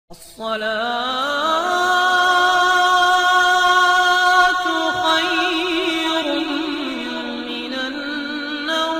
الصلاة خير من النوم۔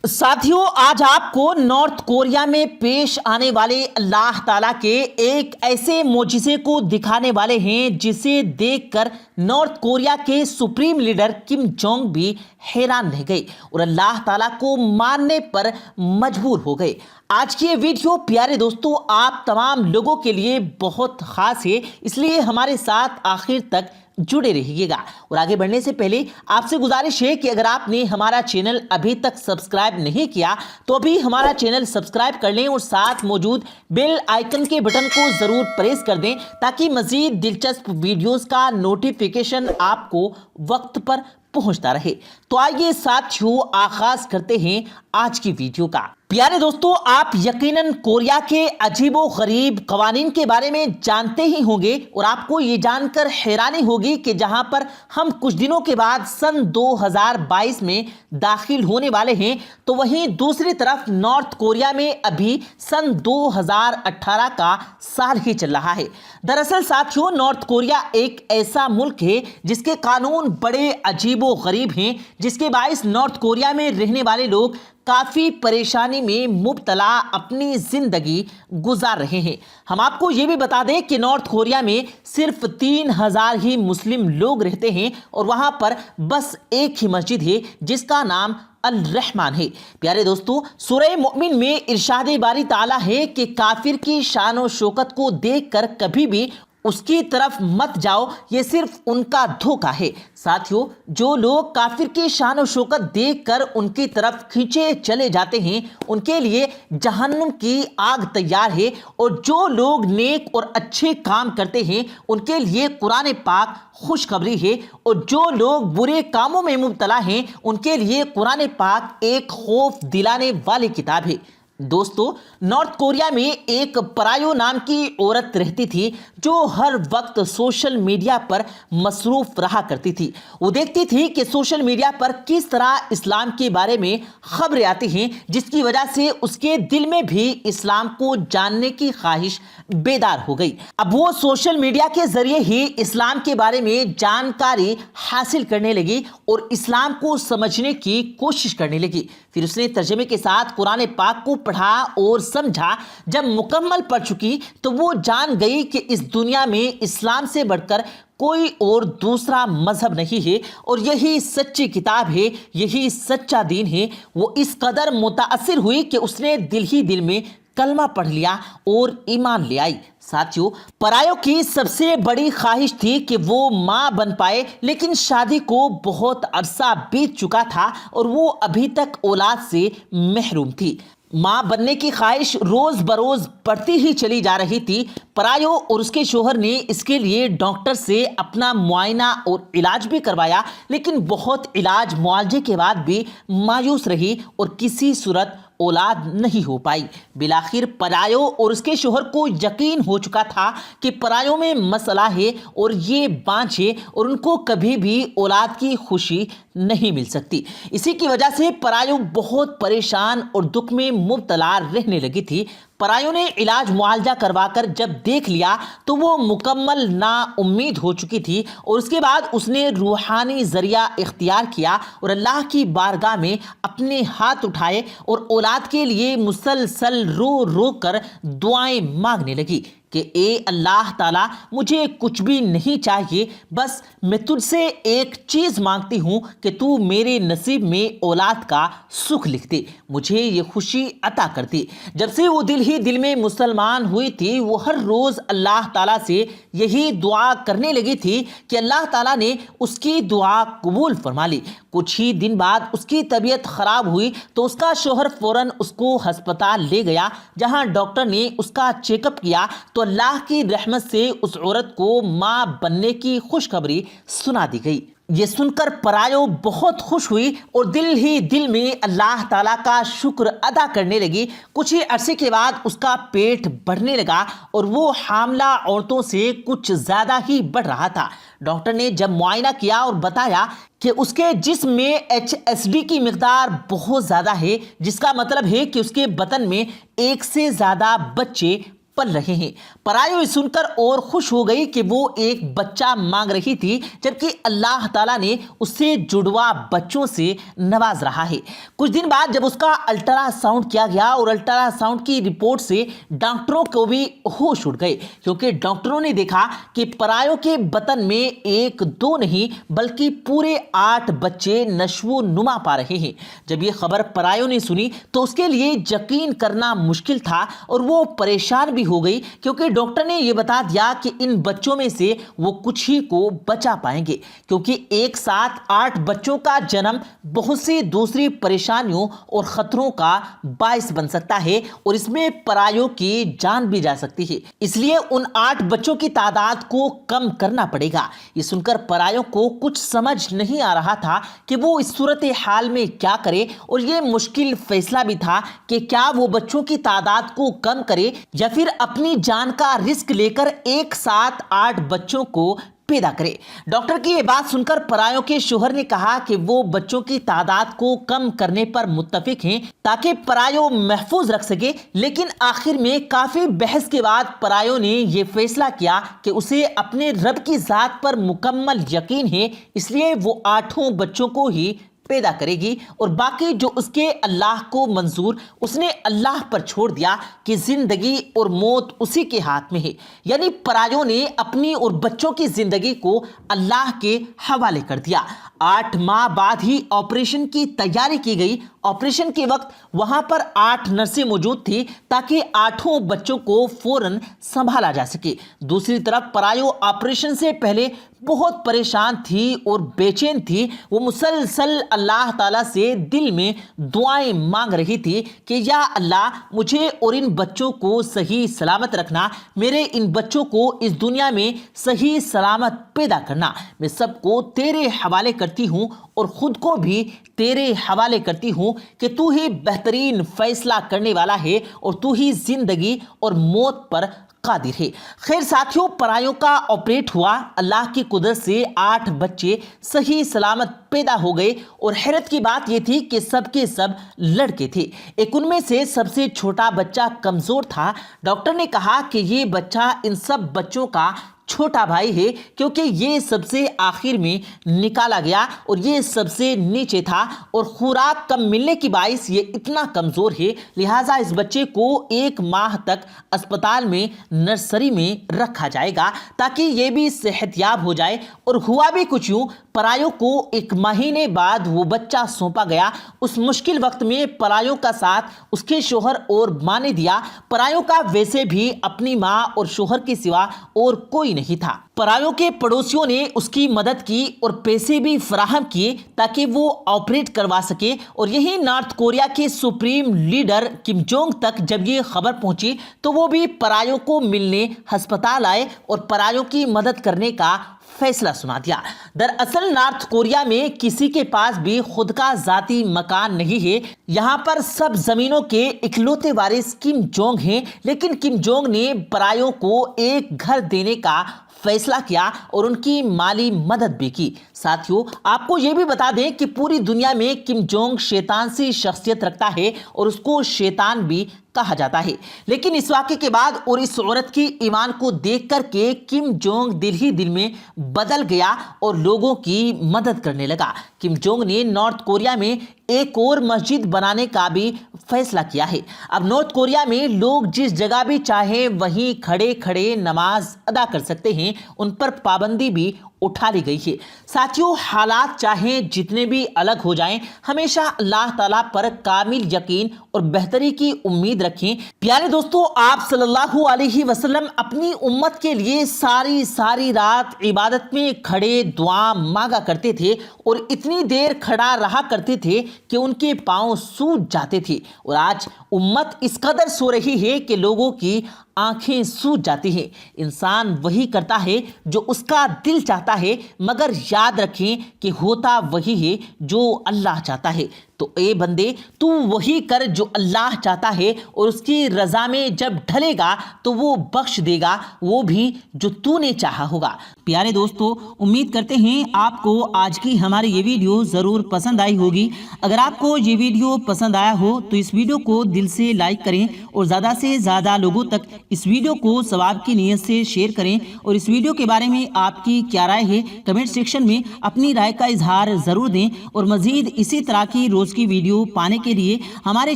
ساتھیوں، آج آپ کو نارتھ کوریا میں پیش آنے والے اللہ تعالیٰ کے ایک ایسے معجزے کو دکھانے والے ہیں جسے دیکھ کر نارتھ کوریا کے سپریم لیڈر کم جونگ بھی حیران رہ گئے اور اللہ تعالیٰ کو ماننے پر مجبور ہو گئے۔ آج کی یہ ویڈیو پیارے دوستو آپ تمام لوگوں کے لیے بہت خاص ہے، اس لیے ہمارے ساتھ آخر تک جڑے رہیے گا۔ اور آگے بڑھنے سے پہلے آپ سے گزارش ہے کہ اگر آپ نے ہمارا چینل ابھی تک سبسکرائب نہیں کیا تو ابھی ہمارا چینل سبسکرائب کر لیں اور ساتھ موجود بیل آئیکن کے بٹن کو ضرور پریس کر دیں تاکہ مزید دلچسپ ویڈیوز کا نوٹیفیکیشن آپ کو وقت پر پہنچتا رہے۔ تو آئیے ساتھیوں آغاز کرتے ہیں آج کی ویڈیو کا۔ پیارے دوستو، آپ یقیناً کوریا کے عجیب و غریب قوانین کے بارے میں جانتے ہی ہوں گے اور آپ کو یہ جان کر حیرانی ہوگی کہ جہاں پر ہم کچھ دنوں کے بعد سن 2022 میں داخل ہونے والے ہیں تو وہیں دوسری طرف نارتھ کوریا میں ابھی سن 2018 کا سال ہی چل رہا ہے۔ دراصل ساتھیوں، نارتھ کوریا ایک ایسا ملک ہے جس کے قانون بڑے عجیب و غریب ہیں، جس کے باعث نارتھ کوریا میں رہنے والے لوگ کافی پریشانی میں مبتلا اپنی زندگی گزار رہے ہیں۔ ہم آپ کو یہ بھی بتا دیں کہ نارتھ کوریا میں صرف 3000 ہی مسلم لوگ رہتے ہیں اور وہاں پر بس ایک ہی مسجد ہے جس کا نام الرحمن ہے۔ پیارے دوستو، سورہ مومن میں ارشاد باری تعالیٰ ہے کہ کافر کی شان و شوکت کو دیکھ کر کبھی بھی اس کی طرف مت جاؤ، یہ صرف ان کا دھوکہ ہے۔ ساتھیوں، جو لوگ کافر کی شان و شوکت دیکھ کر ان کی طرف کھینچے چلے جاتے ہیں ان کے لیے جہنم کی آگ تیار ہے، اور جو لوگ نیک اور اچھے کام کرتے ہیں ان کے لیے قرآن پاک خوشخبری ہے، اور جو لوگ برے کاموں میں مبتلا ہیں ان کے لیے قرآن پاک ایک خوف دلانے والی کتاب ہے۔ دوستو، نارتھ کوریا میں ایک پرایو نام کی عورت رہتی تھی جو ہر وقت سوشل میڈیا پر مصروف رہا کرتی تھی۔ وہ دیکھتی تھی کہ سوشل میڈیا پر کس طرح اسلام کے بارے میں خبریں آتی ہیں، جس کی وجہ سے اس کے دل میں بھی اسلام کو جاننے کی خواہش بیدار ہو گئی۔ اب وہ سوشل میڈیا کے ذریعے ہی اسلام کے بارے میں جانکاری حاصل کرنے لگی اور اسلام کو سمجھنے کی کوشش کرنے لگی۔ پھر اس نے ترجمے کے ساتھ قرآن پاک کو پڑھا اور سمجھا۔ جب مکمل پڑھ چکی تو وہ جان گئی کہ اس دنیا میں اسلام سے بڑھ کر کوئی اور دوسرا مذہب نہیں ہے اور یہی سچی کتاب ہے، یہی سچا دین ہے۔ وہ اس قدر متاثر ہوئی کہ اس نے دل ہی دل میں کلمہ پڑھ لیا اور ایمان لے آئی۔ ساتھیوں، پرایوں کی سب سے بڑی خواہش تھی کہ وہ ماں بن پائے، لیکن شادی کو بہت عرصہ بیت چکا تھا اور وہ ابھی تک اولاد سے محروم تھی۔ ماں بننے کی خواہش روز بروز بڑھتی ہی چلی جا رہی تھی۔ پرایو اور اس کے شوہر نے اس کے لیے ڈاکٹر سے اپنا معائنہ اور علاج بھی کروایا، لیکن بہت علاج معالجے کے بعد بھی مایوس رہی اور کسی صورت اولاد نہیں ہو پائی۔ بالآخر پرایو اور اس کے شوہر کو یقین ہو چکا تھا کہ پرایوں میں مسئلہ ہے اور یہ بانجھ ہے اور ان کو کبھی بھی اولاد کی خوشی نہیں مل سکتی۔ اسی کی وجہ سے پرایو بہت پریشان اور دکھ میں مبتلا رہنے لگی تھی۔ پرایوں نے علاج معالجہ کروا کر جب دیکھ لیا تو وہ مکمل نا امید ہو چکی تھی، اور اس کے بعد اس نے روحانی ذریعہ اختیار کیا اور اللہ کی بارگاہ میں اپنے ہاتھ اٹھائے اور اولاد کے لیے مسلسل رو رو کر دعائیں مانگنے لگی کہ اے اللہ تعالیٰ، مجھے کچھ بھی نہیں چاہیے، بس میں تجھ سے ایک چیز مانگتی ہوں کہ تو میرے نصیب میں اولاد کا سکھ لکھ دے، مجھے یہ خوشی عطا کر دے۔ جب سے وہ دل ہی دل میں مسلمان ہوئی تھی وہ ہر روز اللہ تعالیٰ سے یہی دعا کرنے لگی تھی کہ اللہ تعالیٰ نے اس کی دعا قبول فرما لی۔ کچھ ہی دن بعد اس کی طبیعت خراب ہوئی تو اس کا شوہر فوراً اس کو ہسپتال لے گیا، جہاں ڈاکٹر نے اس کا چیک اپ کیا تو اللہ کی رحمت سے اس عورت کو ماں بننے کی خوشخبری سنا دی گئی۔ یہ سن کر پرایو بہت خوش ہوئی اور دل ہی دل میں اللہ تعالیٰ کا شکر ادا کرنے لگی۔ کچھ ہی عرصے کے بعد اس کا پیٹ بڑھنے لگا اور وہ حاملہ عورتوں سے کچھ زیادہ ہی بڑھ رہا تھا۔ ڈاکٹر نے جب معائنہ کیا اور بتایا کہ اس کے جسم میں HSD کی مقدار بہت زیادہ ہے، جس کا مطلب ہے کہ اس کے بدن میں ایک سے زیادہ بچے پل رہے ہیں۔ پرایو یہ سن کر اور خوش ہو گئی کہ وہ ایک بچہ مانگ رہی تھی، جبکہ اللہ تعالیٰ نے اسے جڑوا بچوں سے نواز رہا ہے۔ کچھ دن بعد جب اس کا الٹرا ساؤنڈ کیا گیا اور الٹرا ساؤنڈ کی رپورٹ سے ڈاکٹروں کو بھی ہوش اڑ گئے، کیونکہ ڈاکٹروں نے دیکھا کہ پرایو کے بطن میں 1 2 نہیں بلکہ پورے 8 بچے نشو و نما پا رہے ہیں۔ جب یہ خبر پرایو نے سنی تو اس کے لیے یقین کرنا مشکل تھا اور وہ پریشان بھی ہو گئی، کیونکہ ڈاکٹر نے یہ بتا دیا کہ ان بچوں میں سے وہ کچھ ہی کو بچا پائیں گے، کیونکہ ایک ساتھ 8 بچوں کا جنم بہت سی دوسری پریشانیوں اور خطروں کا باعث بن سکتا ہے اور اس میں پرایو کی جان بھی جا سکتی ہے۔ اس لیے ان 8 بچوں کی تعداد کو کم کرنا پڑے گا۔ یہ سن کر پرایو کو کچھ سمجھ نہیں آ رہا تھا کہ وہ اس صورتحال میں کیا کرے، اور یہ مشکل فیصلہ بھی تھا کہ کیا وہ بچوں کی تعداد کو کم کرے یا پھر اپنی جان کا رسک لے کر ایک ساتھ 8 بچوں کو پیدا کرے۔ ڈاکٹر کی یہ بات سن کر پرایو کے شوہر نے کہا کہ وہ بچوں کی تعداد کو کم کرنے پر متفق ہیں تاکہ پرایو محفوظ رکھ سکے، لیکن آخر میں کافی بحث کے بعد پرایو نے یہ فیصلہ کیا کہ اسے اپنے رب کی ذات پر مکمل یقین ہے، اس لیے وہ 8 بچوں کو ہی پیدا کرے گی اور باقی جو اس کے اللہ کو منظور، اس نے اللہ پر چھوڑ دیا کہ زندگی اور موت اسی کے ہاتھ میں ہے۔ یعنی پرایو نے اپنی اور بچوں کی زندگی کو اللہ کے حوالے کر دیا۔ 8 ماہ بعد ہی آپریشن کی تیاری کی گئی۔ آپریشن کے وقت وہاں پر 8 نرسیں موجود تھی تاکہ 8 بچوں کو فوراً سنبھالا جا سکے۔ دوسری طرف پرایو آپریشن سے پہلے بہت پریشان تھی اور بے چین تھی۔ وہ مسلسل اللہ تعالیٰ سے دل میں دعائیں مانگ رہی تھی کہ یا اللہ مجھے اور ان بچوں کو صحیح سلامت رکھنا، میرے ان بچوں کو اس دنیا میں صحیح سلامت پیدا کرنا۔ میں سب کو تیرے حوالے کرتی ہوں اور خود کو بھی تیرے حوالے کرتی ہوں کہ تو ہی بہترین فیصلہ کرنے والا ہے اور تو ہی زندگی اور موت پر قادر ہے۔ خیر ساتھیوں، پرایو کا آپریٹ ہوا، اللہ کی قدرت سے 8 بچے صحیح سلامت پیدا ہو گئے، اور حیرت کی بات یہ تھی کہ سب کے سب لڑکے تھے۔ ایک ان میں سے سب سے چھوٹا بچہ کمزور تھا۔ ڈاکٹر نے کہا کہ یہ بچہ ان سب بچوں کا چھوٹا بھائی ہے، کیونکہ یہ سب سے آخر میں نکالا گیا اور یہ سب سے نیچے تھا، اور خوراک کم ملنے کی باعث یہ اتنا کمزور ہے، لہٰذا اس بچے کو 1 ماہ تک اسپتال میں نرسری میں رکھا جائے گا تاکہ یہ بھی صحت یاب ہو جائے۔ اور ہوا بھی کچھ یوں، پرایو کو 1 مہینے بعد وہ بچہ سونپا گیا۔ اس مشکل وقت میں پرایو کا ساتھ اس کے شوہر اور ماں نے دیا۔ پرایو کا ویسے بھی اپنی ماں اور شوہر کے سوا اور کوئی نہیں تھا۔ پرایو کے پڑوسیوں نے اس کی مدد کی اور پیسے بھی فراہم کیے تاکہ وہ آپریٹ کروا سکے، اور یہی نارتھ کوریا کے سپریم لیڈر کم جونگ تک جب یہ خبر پہنچی تو وہ بھی پرایو کو ملنے ہسپتال آئے اور پرایو کی مدد کرنے کا فیصلہ سنا دیا۔ دراصل نارتھ کوریا میں کسی کے پاس بھی خود کا ذاتی مکان نہیں ہے۔ یہاں پر سب زمینوں کے اکلوتے وارث کم جونگ ہیں، لیکن کم جونگ نے پرایو کو ایک گھر دینے کا فیصلہ کیا اور ان کی مالی مدد بھی کی۔ ساتھیوں، آپ کو یہ بھی بتا دیں کہ پوری دنیا میں کم جونگ شیطان سی شخصیت رکھتا ہے اور اس کو شیطان بھی کہا جاتا ہے، لیکن اس واقعے کے بعد اور اس عورت کی ایمان کو دیکھ کر کے کم جونگ دل ہی دل میں بدل گیا اور لوگوں کی مدد کرنے لگا۔ کم جونگ نے نارتھ کوریا میں ایک اور مسجد بنانے کا بھی فیصلہ کیا ہے۔ اب نارتھ کوریا میں لوگ جس جگہ بھی چاہیں وہیں کھڑے کھڑے نماز ادا کر سکتے ہیں، ان پر پابندی بھی اٹھا لی گئی ہے۔ ساتھیوں، حالات چاہیں جتنے بھی الگ ہو جائیں، ہمیشہ اللہ تعالیٰ پر کامل یقین اور بہتری کی امید رکھیں۔ پیارے دوستو، آپ صلی اللہ علیہ وسلم اپنی امت کے لیے ساری رات عبادت میں کھڑے دعا مانگا کرتے تھے اور اتنی دیر کھڑا رہا کرتے تھے کہ ان کے پاؤں سوج جاتے تھے، اور آج امت اس قدر سو رہی ہے کہ لوگوں کی آنکھیں سوج جاتی ہیں۔ انسان وہی کرتا ہے جو اس کا دل چاہتا ہے، مگر یاد رکھیں کہ ہوتا وہی ہے جو اللہ چاہتا ہے۔ تو اے بندے، تو وہی کر جو اللہ چاہتا ہے، اور اس کی رضا میں جب ڈھلے گا تو وہ بخش دے گا وہ بھی جو تو نے چاہا ہوگا۔ پیارے دوستو، امید کرتے ہیں آپ کو آج کی ہماری یہ ویڈیو ضرور پسند آئی ہوگی۔ اگر آپ کو یہ ویڈیو پسند آیا ہو تو اس ویڈیو کو دل سے لائک کریں اور زیادہ سے زیادہ لوگوں تک اس ویڈیو کو ثواب کی نیت سے شیئر کریں اور اس ویڈیو کے بارے میں آپ کی کیا رائے ہے کمنٹ سیکشن میں اپنی رائے کا اظہار ضرور دیں، اور مزید اسی طرح کی روز کی ویڈیو پانے کے لیے ہمارے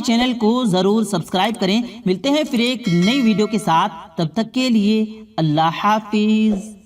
چینل کو ضرور سبسکرائب کریں۔ ملتے ہیں پھر ایک نئی ویڈیو کے ساتھ، تب تک کے لیے اللہ حافظ۔